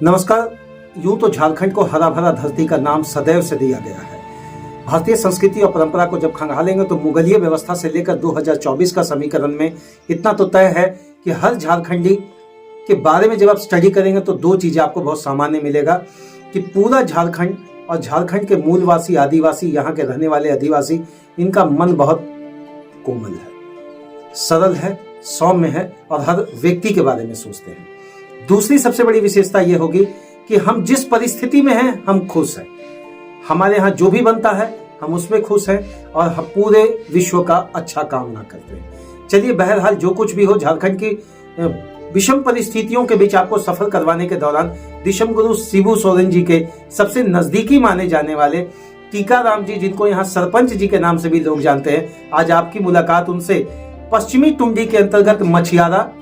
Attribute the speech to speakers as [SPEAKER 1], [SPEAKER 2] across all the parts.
[SPEAKER 1] नमस्कार। यूं तो झारखंड को हरा भरा धरती का नाम सदैव से दिया गया है। भारतीय संस्कृति और परंपरा को जब खंगालेंगे तो मुगलीय व्यवस्था से लेकर 2024 का समीकरण में इतना तो तय है कि हर झारखंडी के बारे में जब आप स्टडी करेंगे तो दो चीजें आपको बहुत सामान्य मिलेगा कि पूरा झारखंड और झारखंड के मूलवासी, आदिवासी, यहाँ के रहने वाले आदिवासी, इनका मन बहुत कोमल है, सरल है, सौम्य है और हर व्यक्ति के बारे में सोचते हैं। दूसरी सबसे बड़ी विशेषता यह होगी कि हम जिस परिस्थिति में हैं हम खुश हैं। हमारे यहाँ जो भी बनता है हम उसमें खुश हैं और हम पूरे विश्व का अच्छा कामना करते हैं। चलिए, बहरहाल जो कुछ भी हो, झारखंड की विषम परिस्थितियों के बीच आपको सफर करवाने के दौरान दिशम गुरु शिबू सोरेन जी के सबसे नजदीकी माने जाने वाले टीकाराम जी, जिनको यहाँ सरपंच जी के नाम से भी लोग जानते हैं, आज आपकी मुलाकात उनसे पश्चिमी टुंडी के अंतर्गत मछियारा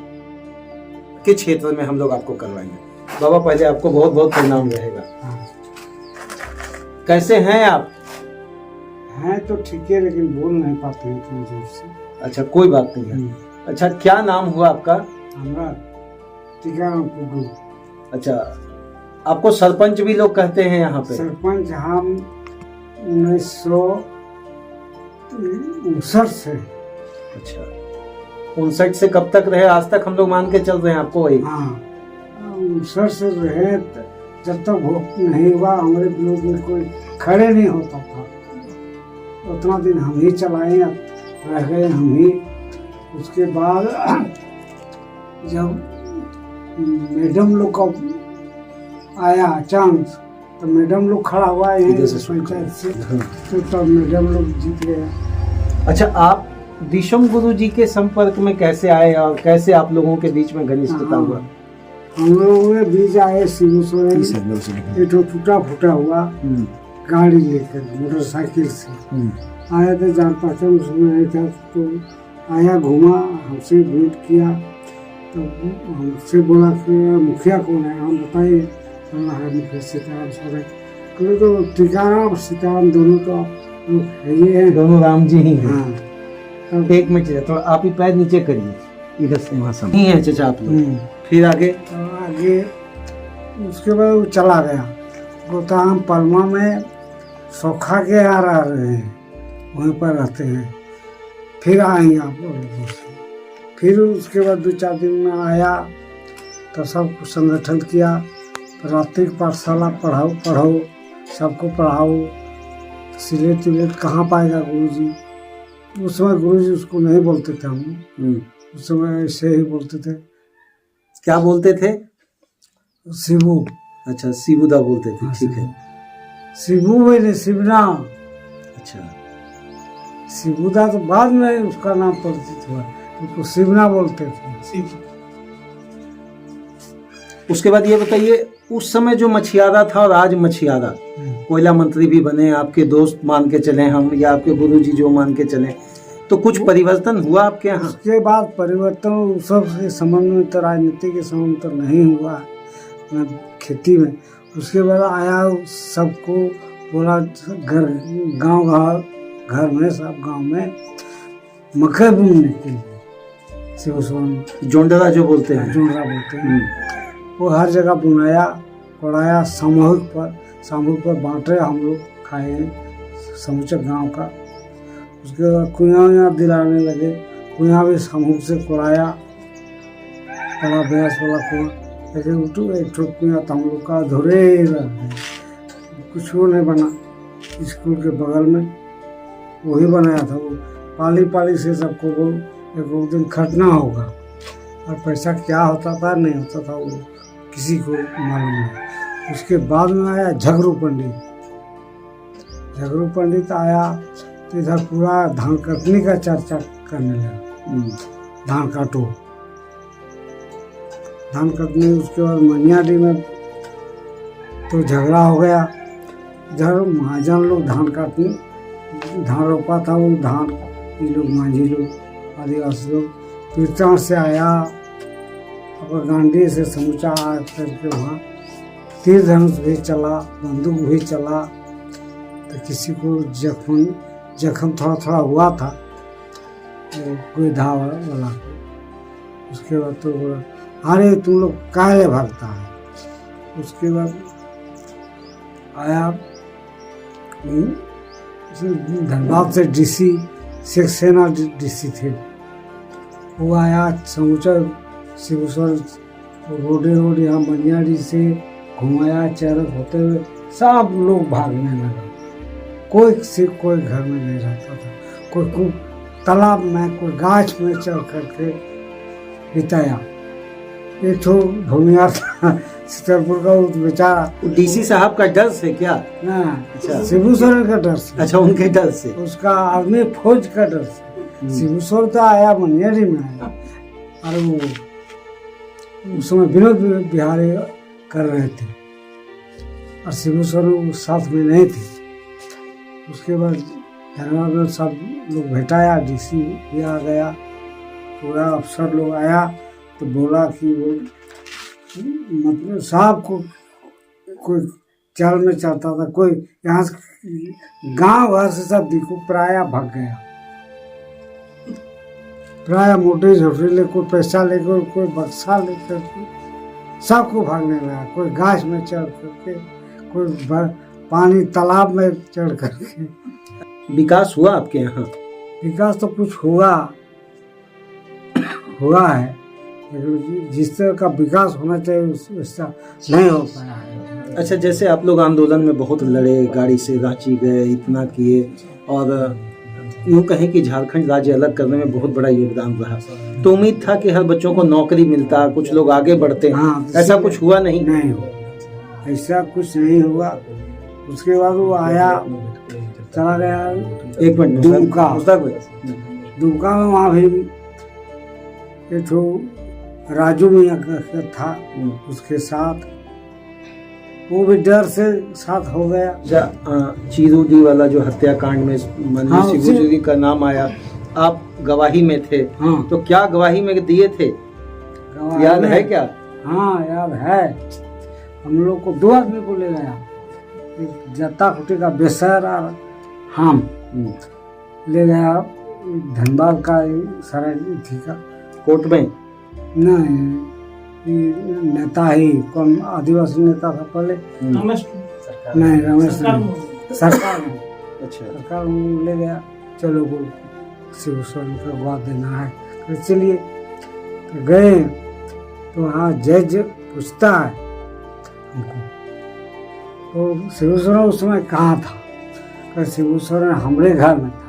[SPEAKER 1] के क्षेत्र में हम लोग आपको करवाएंगे। बाबा, पहले आपको बहुत बहुत प्रणाम रहेगा। कैसे हैं आप?
[SPEAKER 2] हैं तो ठीक है, लेकिन बोल नहीं पाते हैं इतनी जोर से।
[SPEAKER 1] अच्छा, कोई बात नहीं है। अच्छा, क्या नाम हुआ आपका?
[SPEAKER 2] हमारा टीकाराम कुडू।
[SPEAKER 1] अच्छा, आपको सरपंच भी लोग कहते हैं यहाँ पे?
[SPEAKER 2] सरपंच हम 1959 से।
[SPEAKER 1] अच्छा, 59 से कब तक रहे? आज तक हम लोग मान के चल रहे हैं आपको वही?
[SPEAKER 2] हाँ, 59 से रहे। जब तक वोट नहीं हुआ हमारे विरोध में कोई खड़े नहीं होता था, उतना दिन हम ही चलाए, रह गए हम ही। उसके बाद जब मैडम लोग का आया चांस तो मैडम लोग खड़ा हुआ है पंचायत से, तो तब मैडम लोग जीत गए।
[SPEAKER 1] अच्छा, आप दिशम गुरु जी के संपर्क में कैसे आए और कैसे आप लोगों के बीच में घनिष्ठता हुआ?
[SPEAKER 2] हम लोगों के बीच आए शिबू सोरेन, एक टूटा फूटा हुआ गाड़ी लेकर, मोटरसाइकिल से आया था। जान पहचान उसमें आया था, तो आया, घूमा, हमसे भेंट किया, तो हमसे बोला कि मुखिया कौन है? हम बताइए, है मुखिया सीताराम सोरेन। तो टीकाराम सीताराम दोनों तो लोग है ही है,
[SPEAKER 1] दोनों राम जी ही हैं।
[SPEAKER 2] हाँ।
[SPEAKER 1] एक मिनट, तो आप ही पैर नीचे करिए, इधर से वहाँ सब नहीं है चाचा आप लोग। फिर आगे?
[SPEAKER 2] तो आगे उसके बाद वो चला गया। बोलता हम पलमा में सोखा के यहाँ रह रहे हैं, वहीं पर रहते हैं, फिर आएंगे आप लोग। फिर उसके बाद 2-4 दिन में आया तो सबको संगठन किया, प्राथमिक पाठशाला पढ़ाओ, सबको पढ़ाओ। सिलेट विलेट कहाँ पाएगा गुरुजी? उस समय गुरुजी उसको नहीं बोलते थे हम, उस समय ऐसे ही बोलते थे।
[SPEAKER 1] क्या बोलते थे?
[SPEAKER 2] शिबू।
[SPEAKER 1] अच्छा, शिबूदा बोलते थे। ठीक है,
[SPEAKER 2] शिबू बोले शिवना।
[SPEAKER 1] अच्छा,
[SPEAKER 2] शिबूदा तो बाद में उसका नाम परिचित हुआ, उसको शिवना बोलते थे।
[SPEAKER 1] उसके बाद ये बताइए, उस समय जो मछियारा था और आज मछियारा, कोयला मंत्री भी बने, आपके दोस्त मान के चले हम, या आपके गुरुजी जो मान के चले, तो कुछ परिवर्तन हुआ आपके यहाँ?
[SPEAKER 2] उसके बाद परिवर्तन सबसे संबंध में तो राजनीति के संबंध तो नहीं हुआ खेती में। उसके बाद आया, सबको बोला घर में, सब गांव में मकई बुनने के लिए, शिव सोरेन
[SPEAKER 1] जोंडरा जो बोलते हैं,
[SPEAKER 2] जोंडरा बोलते हैं, वो हर जगह बुनाया, पढ़ाया, सामूहिक पर बांटे, हम लोग खाए समूचे गांव का। उसके बाद कुआं दिलाने लगे, कुआं भी समूह से कोड़ाया, बड़ा ब्यास वाला कुआं, लेकिन एक कुआं तो हम लोग का अधूरे रह, कुछ वो नहीं बना। स्कूल के बगल में वही बनाया था, वो पाली से सबको बोल एक दिन खटना होगा, और पैसा क्या होता था नहीं होता था वो किसी को मालूम नहीं। उसके बाद में आया झगरू पंडित आया, तो इधर पूरा धान कटने का चर्चा करने लगा, धान काटो, धान कटने। उसके बाद मनियाडी में तो झगड़ा हो गया, इधर महाजन लोग धान काटने, धान रोपा था, वो धान ये लोग मांझी लोग, आदिवासी लोग। कीर्तन से आया, और गांडी से समूचा करके वहाँ तीर धनुष भी चला, बंदूक भी चला, तो किसी को जख्म थोड़ा हुआ था, कोई धाव वाला। उसके बाद तो बोला, अरे तुम लोग काहे भागता है, उसके बाद आया धनबाद से डीसी शिवसेना डीसी थे, वो आया समूचा शिवसर रोड यहाँ बनियाडी से घुमाया, चरक होते हुए सब लोग भागने लगा। कोई घर में नहीं रहता था, कोई तालाब में, कोई गाछ में चढ़ करके बिताया। एक तो भूमियार था चितरपुर का, वो बेचारा
[SPEAKER 1] डीसी साहब का डर से क्या?
[SPEAKER 2] ना,
[SPEAKER 1] अच्छा।
[SPEAKER 2] शिबू सोरेन का डर से।
[SPEAKER 1] अच्छा, उनके डर से,
[SPEAKER 2] उसका आर्मी फौज का डर से। शिबू सोरेन तो आया मनियारी में आया, और वो उस समय विनोद बिहारी कर रहे थे और शिबू सोरेन साथ में नहीं थे। उसके बाद धनबाद में सब लोग भेटाया, डीसी भी आ गया, पूरा अफसर लोग आया तो बोला कि वो मतलब साहब को कोई चाल में चलता था, कोई यहाँ से गांव भर से सब दिखो प्राय भाग गया, प्राय मोटे झोटे ले, कोई पैसा लेकर, कोई बक्सा लेकर, सबको भागने लगा। कोई गाछ में चढ़ करके, कोई पानी तालाब में चढ़ करके।
[SPEAKER 1] विकास हुआ आपके यहाँ?
[SPEAKER 2] विकास तो कुछ हुआ है, लेकिन जिस तरह का विकास होना चाहिए उसका नहीं हो पाया है।
[SPEAKER 1] अच्छा, जैसे आप लोग आंदोलन में बहुत लड़े, गाड़ी से रांची गए, इतना किए, और यूँ कहें कि झारखंड राज्य अलग करने में बहुत बड़ा योगदान रहा, तो उम्मीद था कि हर बच्चों को नौकरी मिलता, कुछ लोग आगे बढ़ते।
[SPEAKER 2] हाँ,
[SPEAKER 1] ऐसा कुछ हुआ नहीं?
[SPEAKER 2] नहीं हुआ, ऐसा कुछ नहीं हुआ। उसके बाद वो आया, चला गया।
[SPEAKER 1] एक मिनट,
[SPEAKER 2] दुमका में वहाँ भी एक तो राजू मियाँ का था, उसके साथ वो भी डर से साथ हो गया।
[SPEAKER 1] चीरूदी वाला जो हत्याकांड में
[SPEAKER 2] हाँ,
[SPEAKER 1] शिबू का नाम आया, आप गवाही में थे।
[SPEAKER 2] हाँ,
[SPEAKER 1] तो क्या गवाही में दिए थे, याद है क्या?
[SPEAKER 2] हाँ याद है। हम लोग को 2 आदमी को ले गया, एक जत्ता खुटी का बेसरा हम ले गया, धनबाद का सराय का
[SPEAKER 1] कोर्ट में।
[SPEAKER 2] नहीं, नेता ही कौन आदिवासी नेता था पहले, नहीं रमेश सरकार में।
[SPEAKER 1] अच्छा,
[SPEAKER 2] सरकार में ले गया, चलो वो शिव सोरेन का गवाह देना है, तो चलिए। तो गए तो वहाँ जज पूछता है हमको, तो शिव सोरेन उस समय कहाँ था? तो शिव सोरेन हमारे घर में था।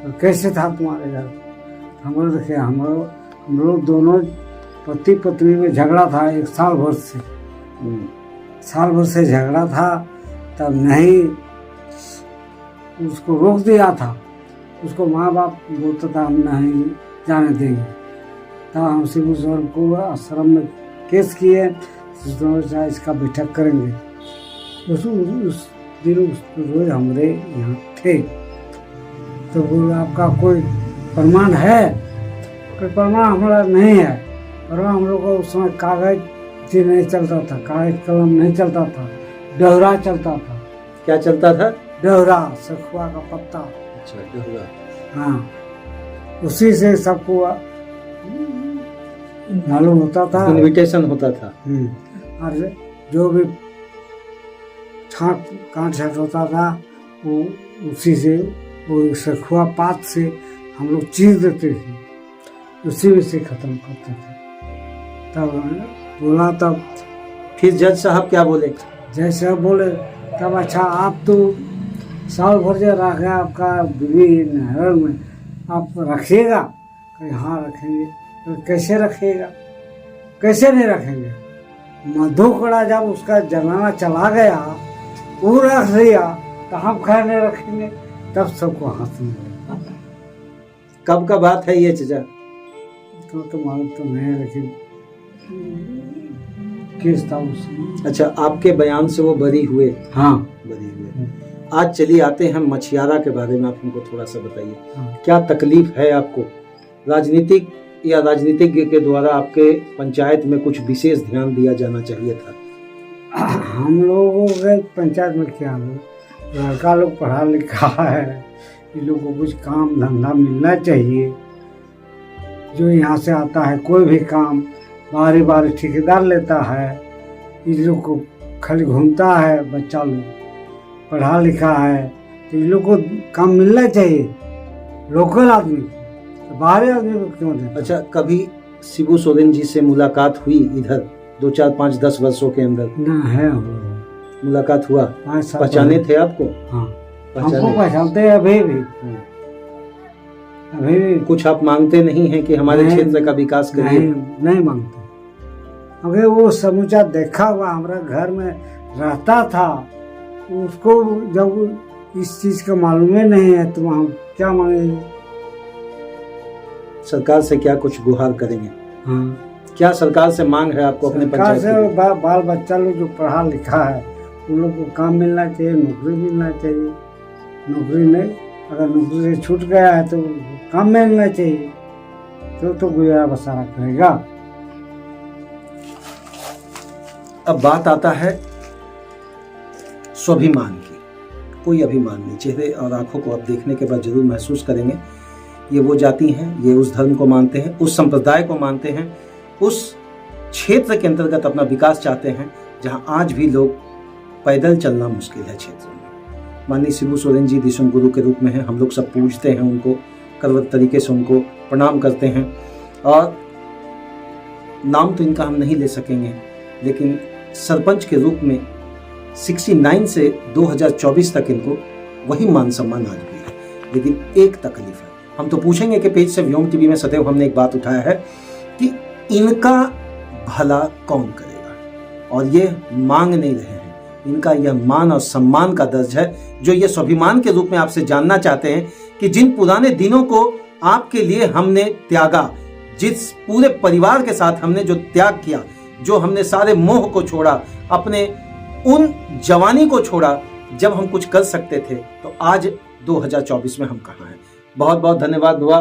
[SPEAKER 2] तो कैसे था तुम्हारे घर? हम देखे, हम लोग दोनों पति पत्नी में झगड़ा था 1 साल भर से, साल भर से झगड़ा था, तब नहीं उसको रोक दिया था। उसको माँ बाप बोलता था हम नहीं जाने देंगे, तब हम शिबू सोरेन को आश्रम में केस किए, इसका बैठक करेंगे। उस दिन रोज हमारे यहाँ थे, तो बोला आपका कोई प्रमाण है? कोई प्रमाण हमारा नहीं है। प्रमाण हम लोग को उस समय कागज नहीं चलता था, कागज कलम नहीं चलता था, डोहरा चलता था।
[SPEAKER 1] क्या चलता था?
[SPEAKER 2] डोहरा, सखुआ का पत्ता।
[SPEAKER 1] अच्छा, डोहरा।
[SPEAKER 2] हाँ, उसी से सबको मालूम होता था,
[SPEAKER 1] इनविटेशन होता था।
[SPEAKER 2] और जो भी काट छाट होता था वो उसी से, वो सखुआ पात से हम लोग चीर देते थे, उसी में से खत्म करते थे। तब बोला, तब
[SPEAKER 1] फिर जज साहब क्या बोले?
[SPEAKER 2] जज साहब बोले तब अच्छा आप तो साल भर जो रह गया आपका बीवी नहर में, आप रखिएगा? कहीं हाँ रखेंगे। तो कैसे रखिएगा? कैसे नहीं रखेंगे? मधुकड़ा जब उसका जमाना चला गया, वो रख दिया, तो हम खैर नहीं रखेंगे। तब सबको हंसने लगा।
[SPEAKER 1] कब का बात है ये चचा?
[SPEAKER 2] तो मालूम तो नहीं है, लेकिन केस था उसमें।
[SPEAKER 1] अच्छा, आपके बयान से वो बरी हुए?
[SPEAKER 2] हाँ,
[SPEAKER 1] बरी हुए। आज चलिए आते हैं मछियारा के बारे में, आप हमको थोड़ा सा बताइए।
[SPEAKER 2] हाँ।
[SPEAKER 1] क्या तकलीफ है आपको? राजनीतिक या राजनीतिज्ञ के द्वारा आपके पंचायत में कुछ विशेष ध्यान दिया जाना चाहिए था।
[SPEAKER 2] हम लोगों के पंचायत में क्या लड़का लोग पढ़ा लिखा है, इन लोगों को कुछ काम धंधा मिलना चाहिए। जो यहाँ से आता है कोई भी काम, बारी बारी ठेकेदार लेता है, इन लोग को खाली घूमता है, बच्चा लोग पढ़ा लिखा है, तो इन लोग को काम मिलना चाहिए, लोकल आदमी को, बाहरी आदमी को क्यों दें?
[SPEAKER 1] अच्छा, कभी शिबू सोरेन जी से मुलाकात हुई इधर 2, 4, 5, 10 वर्षों के अंदर?
[SPEAKER 2] ना है,
[SPEAKER 1] मुलाकात हुआ?
[SPEAKER 2] 5 साल
[SPEAKER 1] पहचाने थे आपको?
[SPEAKER 2] हाँ,
[SPEAKER 1] पहचाने?
[SPEAKER 2] हमको पहचानते हैं अभी भी। अभी भी
[SPEAKER 1] कुछ आप मांगते नहीं हैं कि हमारे
[SPEAKER 2] नहीं,
[SPEAKER 1] क्षेत्र का विकास करिए?
[SPEAKER 2] नहीं मांगते, अगर वो समूचा देखा हुआ हमारा घर में रहता था, उसको जब इस चीज का मालूम ही नहीं है तो हम क्या मांगेंगे?
[SPEAKER 1] सरकार से क्या कुछ गुहार करेंगे?
[SPEAKER 2] हाँ,
[SPEAKER 1] क्या सरकार से मांग है आपको अपने
[SPEAKER 2] सरकार
[SPEAKER 1] पंचायत
[SPEAKER 2] से
[SPEAKER 1] की?
[SPEAKER 2] बाल बच्चा लोग जो पढ़ा लिखा है उन लोग को काम मिलना चाहिए, नौकरी मिलना चाहिए। नौकरी नहीं, अगर नौकरी से छूट गया है तो काम मिलना चाहिए, तो गुजारा बसारा करेगा।
[SPEAKER 1] अब बात आता है स्वाभिमान की। कोई अभिमान नहीं, चेहरे और आंखों को अब देखने के बाद जरूर महसूस करेंगे, ये वो जाति हैं, ये उस धर्म को मानते हैं, उस संप्रदाय को मानते हैं, उस क्षेत्र के अंतर्गत अपना विकास चाहते हैं जहां आज भी लोग पैदल चलना मुश्किल है क्षेत्र में। माननीय शिबू सोरेन जी दिशुम गुरु के रूप में हैं, हम लोग सब पूजते हैं उनको, करवत तरीके से उनको प्रणाम करते हैं, और नाम तो इनका हम नहीं ले सकेंगे, लेकिन सरपंच के रूप में 69 से 2024 तक इनको वही मान सम्मान आज भी है। लेकिन एक तकलीफ है, हम तो पूछेंगे कि पेज से व्योम टीवी में सदैव हमने एक बात उठाया है कि इनका भला कौन करेगा, और ये मांग नहीं रहे हैं, इनका यह मान और सम्मान का दर्ज है जो ये स्वाभिमान के रूप में आपसे जानना चाहते हैं कि जिन पुराने दिनों को आपके लिए हमने त्यागा, जिस पूरे परिवार के साथ हमने जो त्याग किया, जो हमने सारे मोह को छोड़ा, अपने उन जवानी को छोड़ा जब हम कुछ कर सकते थे, तो आज 2024 में हम कहाँ हैं। बहुत बहुत धन्यवाद हुआ,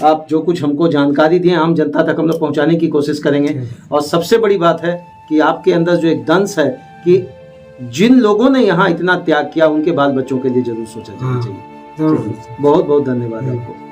[SPEAKER 1] आप जो कुछ हमको जानकारी दिए आम जनता तक हम लोग पहुंचाने की कोशिश करेंगे। और सबसे बड़ी बात है कि आपके अंदर जो एक दंश है कि जिन लोगों ने यहाँ इतना त्याग किया उनके बाल बच्चों के लिए जरूर सोचा जाना चाहिए। बहुत बहुत धन्यवाद आपको।